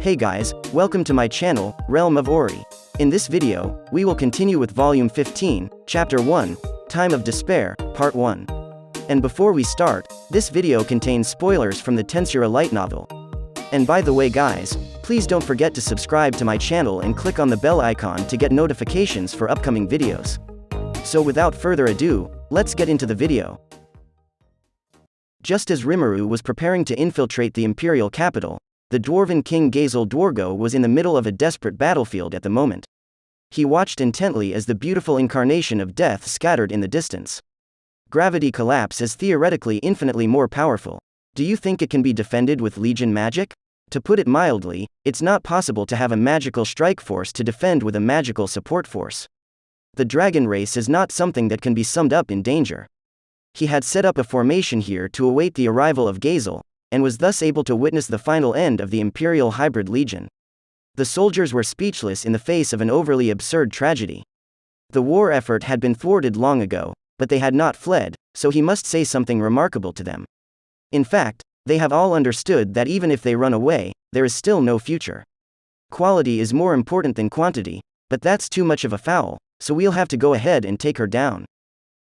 Hey guys, welcome to my channel, Realm of Ori. In this video, we will continue with Volume 15, Chapter 1, Time of Despair, Part 1. And before we start, this video contains spoilers from the Tensura Light Novel. And by the way guys, please don't forget to subscribe to my channel and click on the bell icon to get notifications for upcoming videos. So without further ado, let's get into the video. Just as Rimuru was preparing to infiltrate the imperial capital, the dwarven king Gazel Dwargo was in the middle of a desperate battlefield at the moment. He watched intently as the beautiful incarnation of death scattered in the distance. Gravity collapse is theoretically infinitely more powerful. Do you think it can be defended with legion magic? To put it mildly, it's not possible to have a magical strike force to defend with a magical support force. The dragon race is not something that can be summed up in danger. He had set up a formation here to await the arrival of Gazel, and was thus able to witness the final end of the Imperial Hybrid Legion. The soldiers were speechless in the face of an overly absurd tragedy. The war effort had been thwarted long ago, but they had not fled, so he must say something remarkable to them. In fact, they have all understood that even if they run away, there is still no future. Quality is more important than quantity, but that's too much of a foul, so we'll have to go ahead and take her down.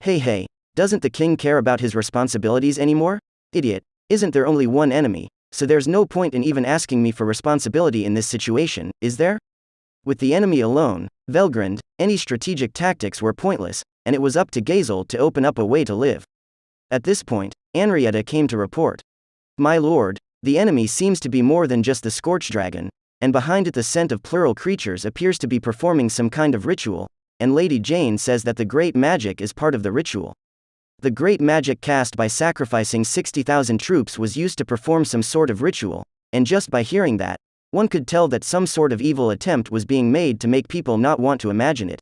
Hey, doesn't the king care about his responsibilities anymore? Idiot. Isn't there only one enemy, so there's no point in even asking me for responsibility in this situation, is there? With the enemy alone, Velgrynd, any strategic tactics were pointless, and it was up to Gazel to open up a way to live. At this point, Henrietta came to report. My lord, the enemy seems to be more than just the Scorch Dragon, and behind it the scent of plural creatures appears to be performing some kind of ritual, and Lady Jane says that the great magic is part of the ritual. The great magic cast by sacrificing 60,000 troops was used to perform some sort of ritual, and just by hearing that, one could tell that some sort of evil attempt was being made to make people not want to imagine it.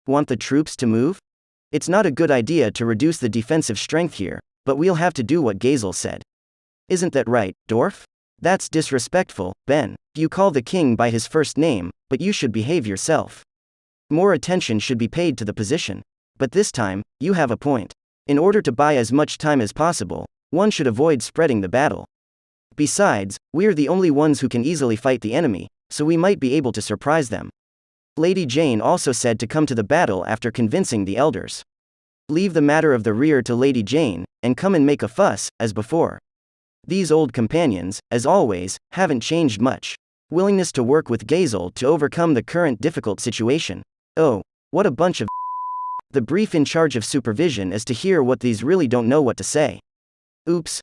Want the troops to move? It's not a good idea to reduce the defensive strength here, but we'll have to do what Gazel said. Isn't that right, dwarf? That's disrespectful, Ben. You call the king by his first name, but you should behave yourself. More attention should be paid to the position. But this time, you have a point. In order to buy as much time as possible, one should avoid spreading the battle. Besides, we're the only ones who can easily fight the enemy, so we might be able to surprise them. Lady Jane also said to come to the battle after convincing the elders. Leave the matter of the rear to Lady Jane, and come and make a fuss, as before. These old companions, as always, haven't changed much. Willingness to work with Gazel to overcome the current difficult situation. Oh, what a bunch of The brief in charge of supervision is to hear what these really don't know what to say. Oops,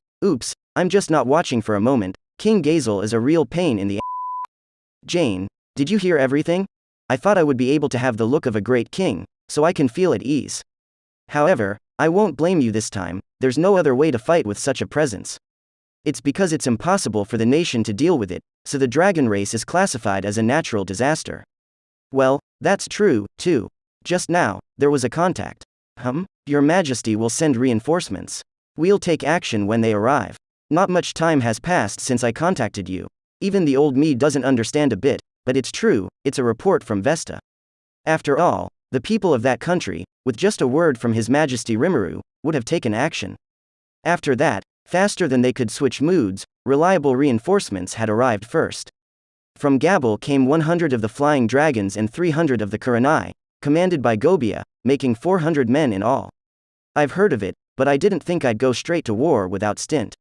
I'm just not watching for a moment. King Gazel is a real pain in the Jane, did you hear everything? I thought I would be able to have the look of a great king, so I can feel at ease. However, I won't blame you this time, there's no other way to fight with such a presence. It's because it's impossible for the nation to deal with it, so the dragon race is classified as a natural disaster. Well, that's true, too. Just now, there was a contact. Your Majesty will send reinforcements. We'll take action when they arrive. Not much time has passed since I contacted you. Even the old me doesn't understand a bit, but it's true, it's a report from Vesta. After all, the people of that country, with just a word from His Majesty Rimuru, would have taken action. After that, faster than they could switch moods, reliable reinforcements had arrived first. From Gazel came 100 of the flying dragons and 300 of the Kuranai, commanded by Gobia, making 400 men in all. I've heard of it, but I didn't think I'd go straight to war without stint.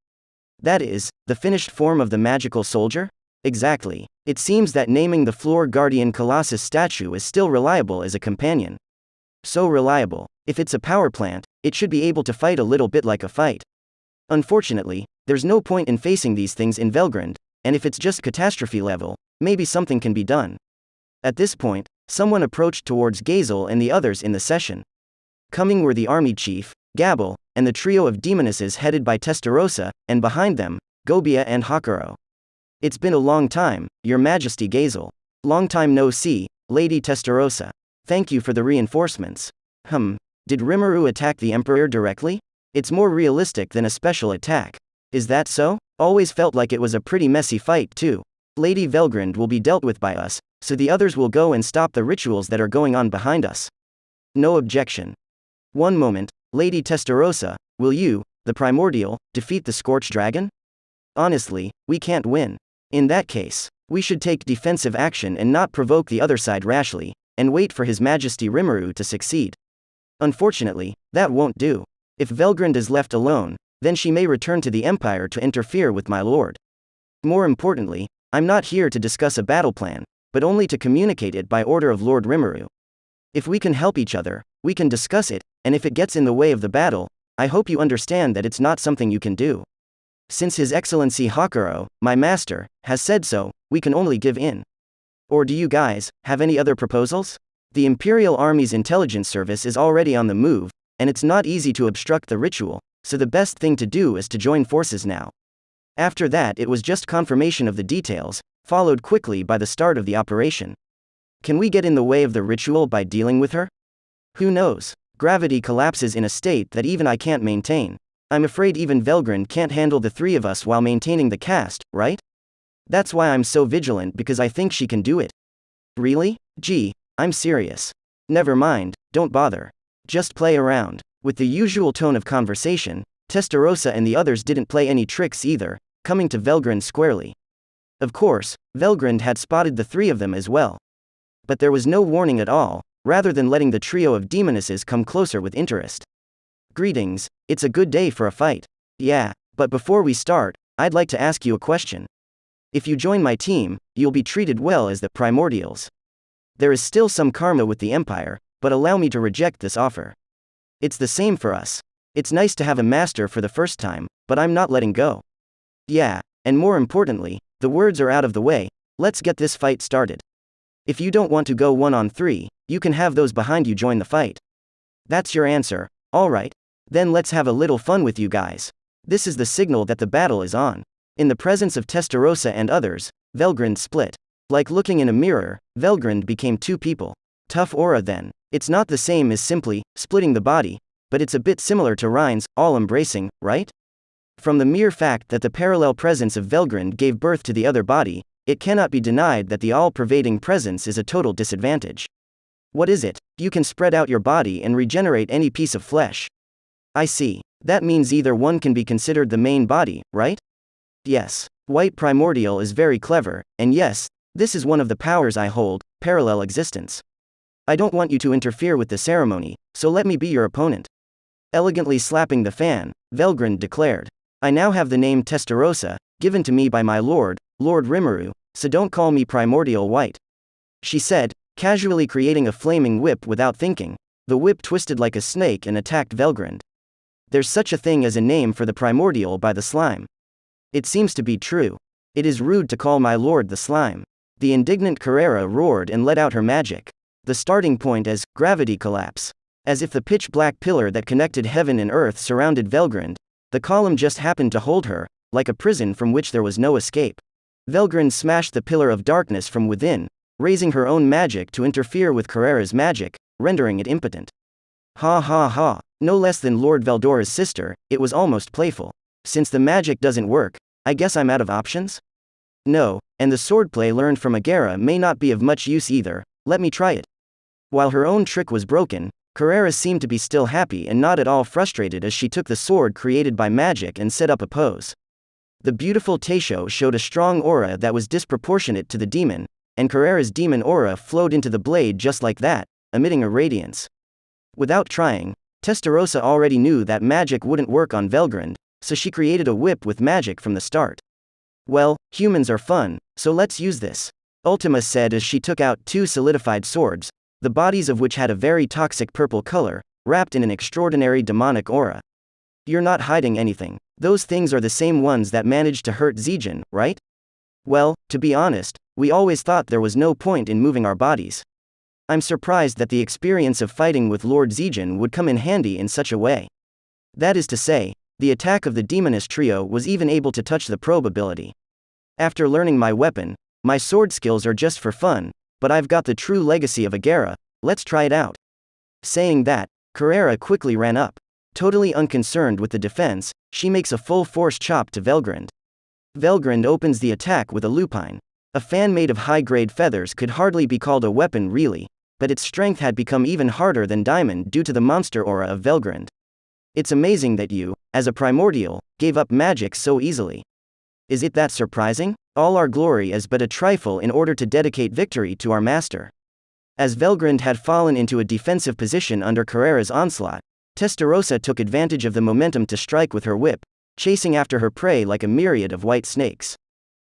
That is, the finished form of the magical soldier? Exactly. It seems that naming the Floor Guardian Colossus statue is still reliable as a companion. So reliable. If it's a power plant, it should be able to fight a little bit like a fight. Unfortunately, there's no point in facing these things in Velgrynd, and if it's just catastrophe level, maybe something can be done. At this point, someone approached towards Gazel and the others in the session. Coming were the army chief, Gazel, and the trio of demonesses headed by Testarossa, and behind them, Gobia and Hakuro. It's been a long time, Your Majesty Gazel. Long time no see, Lady Testarossa. Thank you for the reinforcements. Did Rimuru attack the Emperor directly? It's more realistic than a special attack. Is that so? Always felt like it was a pretty messy fight too. Lady Velgrynd will be dealt with by us, so the others will go and stop the rituals that are going on behind us. No objection. One moment, Lady Testarossa, will you, the Primordial, defeat the Scorch Dragon? Honestly, we can't win. In that case, We should take defensive action and not provoke the other side rashly, and wait for His Majesty Rimuru to succeed. Unfortunately, that won't do. If Velgrynd is left alone, then she may return to the Empire to interfere with my lord. More importantly, I'm not here to discuss a battle plan, but only to communicate it by order of Lord Rimuru. If we can help each other, we can discuss it, and if it gets in the way of the battle, I hope you understand that it's not something you can do. Since His Excellency Hakuro, my master, has said so, we can only give in. Or do you guys have any other proposals? The Imperial Army's intelligence service is already on the move, and it's not easy to obstruct the ritual, so the best thing to do is to join forces now. After that, it was just confirmation of the details, followed quickly by the start of the operation. Can we get in the way of the ritual by dealing with her? Who knows? Gravity collapses in a state that even I can't maintain. I'm afraid even Velgrynd can't handle the three of us while maintaining the cast, right? That's why I'm so vigilant, because I think she can do it. Really? Gee, I'm serious. Never mind, don't bother. Just play around. With the usual tone of conversation, Testarossa and the others didn't play any tricks either, coming to Velgrynd squarely. Of course, Velgrynd had spotted the three of them as well. But there was no warning at all, rather than letting the trio of demonesses come closer with interest. Greetings, it's a good day for a fight. Yeah, but before we start, I'd like to ask you a question. If you join my team, you'll be treated well as the Primordials. There is still some karma with the Empire, but allow me to reject this offer. It's the same for us. It's nice to have a master for the first time, but I'm not letting go. Yeah, and more importantly, the words are out of the way, let's get this fight started. If you don't want to go 1-on-3, you can have those behind you join the fight. That's your answer, alright. Then let's have a little fun with you guys. This is the signal that the battle is on. In the presence of Testarossa and others, Velgrynd split. Like looking in a mirror, Velgrynd became two people. Tough aura then. It's not the same as simply splitting the body, but it's a bit similar to Rhine's all-embracing, right? From the mere fact that the parallel presence of Velgrynd gave birth to the other body, it cannot be denied that the all-pervading presence is a total disadvantage. What is it? You can spread out your body and regenerate any piece of flesh. I see. That means either one can be considered the main body, right? Yes. White Primordial is very clever, and yes, this is one of the powers I hold, parallel existence. I don't want you to interfere with the ceremony, so let me be your opponent. Elegantly slapping the fan, Velgrynd declared. I now have the name Testarossa, given to me by my lord, Lord Rimuru, so don't call me Primordial White. She said, casually creating a flaming whip without thinking. The whip twisted like a snake and attacked Velgrynd. There's such a thing as a name for the Primordial by the slime. It seems to be true. It is rude to call my lord the slime. The indignant Carrera roared and let out her magic. The starting point as gravity collapse. As if the pitch-black pillar that connected heaven and earth surrounded Velgrynd, the column just happened to hold her, like a prison from which there was no escape. Velgrynd smashed the pillar of darkness from within, raising her own magic to interfere with Carrera's magic, rendering it impotent. Ha ha ha, no less than Lord Veldora's sister, it was almost playful. Since the magic doesn't work, I guess I'm out of options? No, and the swordplay learned from Agera may not be of much use either, let me try it. While her own trick was broken, Carrera seemed to be still happy and not at all frustrated as she took the sword created by magic and set up a pose. The beautiful Teisho showed a strong aura that was disproportionate to the demon, and Carrera's demon aura flowed into the blade just like that, emitting a radiance. Without trying, Testarossa already knew that magic wouldn't work on Velgrynd, so she created a whip with magic from the start. Well, humans are fun, so let's use this. Ultima said as she took out two solidified swords, the bodies of which had a very toxic purple color, wrapped in an extraordinary demonic aura. You're not hiding anything. Those things are the same ones that managed to hurt Zijin, right? Well, to be honest, we always thought there was no point in moving our bodies. I'm surprised that the experience of fighting with Lord Zijin would come in handy in such a way. That is to say, the attack of the Demoness trio was even able to touch the probe ability. After learning my weapon, my sword skills are just for fun, but I've got the true legacy of Agera, let's try it out. Saying that, Carrera quickly ran up. Totally unconcerned with the defense, she makes a full-force chop to Velgrynd. Velgrynd opens the attack with a lupine. A fan made of high-grade feathers could hardly be called a weapon really, but its strength had become even harder than diamond due to the monster aura of Velgrynd. It's amazing that you, as a primordial, gave up magic so easily. Is it that surprising? All our glory is but a trifle in order to dedicate victory to our master. As Velgrynd had fallen into a defensive position under Carrera's onslaught, Testarossa took advantage of the momentum to strike with her whip, chasing after her prey like a myriad of white snakes.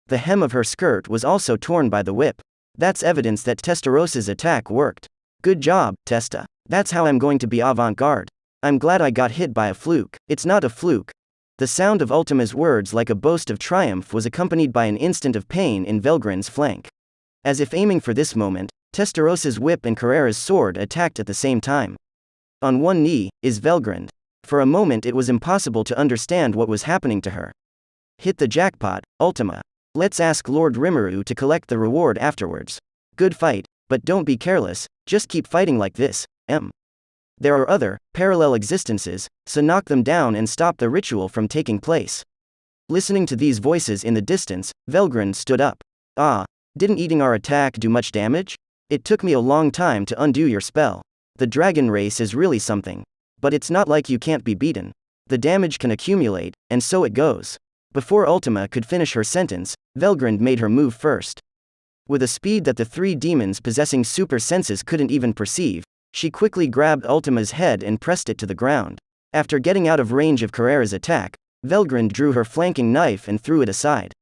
The hem of her skirt was also torn by the whip. That's evidence that Testarossa's attack worked. Good job, Testa. That's how I'm going to be avant-garde. I'm glad I got hit by a fluke. It's not a fluke. The sound of Ultima's words like a boast of triumph was accompanied by an instant of pain in Velgrynd's flank. As if aiming for this moment, Testarossa's whip and Carrera's sword attacked at the same time. On one knee is Velgrynd. For a moment it was impossible to understand what was happening to her. Hit the jackpot, Ultima. Let's ask Lord Rimuru to collect the reward afterwards. Good fight, but don't be careless, just keep fighting like this, There are other, parallel existences, so knock them down and stop the ritual from taking place. Listening to these voices in the distance, Velgrynd stood up. Didn't eating our attack do much damage? It took me a long time to undo your spell. The dragon race is really something. But it's not like you can't be beaten. The damage can accumulate, and so it goes. Before Ultima could finish her sentence, Velgrynd made her move first. With a speed that the three demons possessing super senses couldn't even perceive, she quickly grabbed Ultima's head and pressed it to the ground. After getting out of range of Carrera's attack, Velgrynd drew her flanking knife and threw it aside.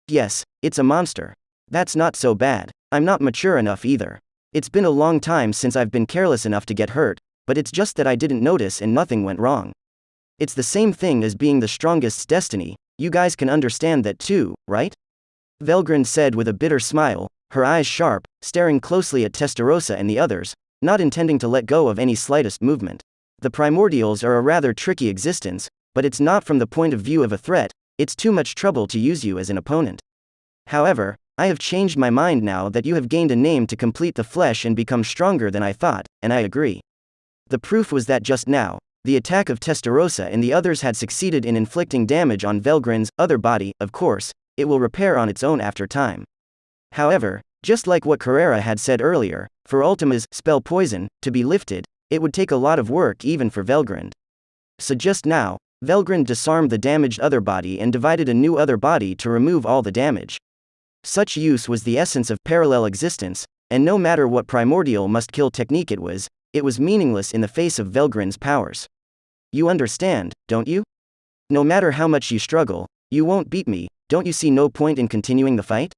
Yes, it's a monster. That's not so bad. I'm not mature enough either. It's been a long time since I've been careless enough to get hurt, but it's just that I didn't notice and nothing went wrong. It's the same thing as being the strongest's destiny. You guys can understand that too, right? Velgrynd said with a bitter smile, her eyes sharp, staring closely at Testarossa and the others, not intending to let go of any slightest movement. The Primordials are a rather tricky existence, but it's not from the point of view of a threat. It's too much trouble to use you as an opponent. However, I have changed my mind now that you have gained a name to complete the flesh and become stronger than I thought, and I agree. The proof was that just now, the attack of Testarossa and the others had succeeded in inflicting damage on Velgrynd's other body. Of course, it will repair on its own after time. However, just like what Carrera had said earlier, for Ultima's spell poison to be lifted, it would take a lot of work even for Velgrynd. So just now, Velgrynd disarmed the damaged other body and divided a new other body to remove all the damage. Such use was the essence of parallel existence, and no matter what primordial must-kill technique it was meaningless in the face of Velgrynd's powers. You understand, don't you? No matter how much you struggle, you won't beat me. Don't you see no point in continuing the fight?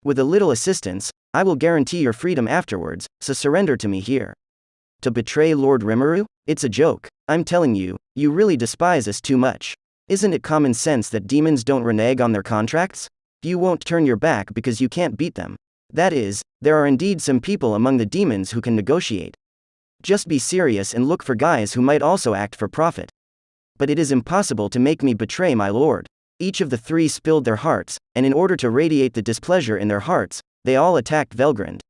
With a little assistance, I will guarantee your freedom afterwards, so surrender to me here. To betray Lord Rimuru? It's a joke. I'm telling you, you really despise us too much. Isn't it common sense that demons don't renege on their contracts? You won't turn your back because you can't beat them. That is, there are indeed some people among the demons who can negotiate. Just be serious and look for guys who might also act for profit. But it is impossible to make me betray my lord. Each of the three spilled their hearts, and in order to radiate the displeasure in their hearts, they all attacked Velgrynd.